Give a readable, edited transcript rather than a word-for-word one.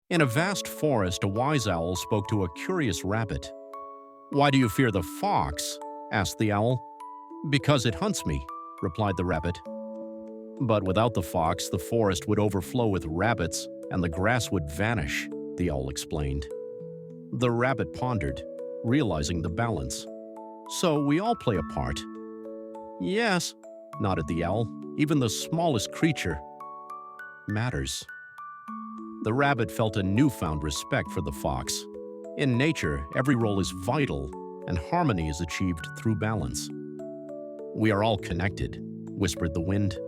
In a vast forest, a wise owl spoke to a curious rabbit. "Why do you fear the fox?" asked the owl. "Because it hunts me," replied the rabbit. "But without the fox, the forest would overflow with rabbits and the grass would vanish," the owl explained. The rabbit pondered, realizing the balance. "So we all play a part." "Yes," nodded the owl, "even the smallest creature matters." The rabbit felt a newfound respect for the fox. In nature, every role is vital, and harmony is achieved through balance. "We are all connected," whispered the wind.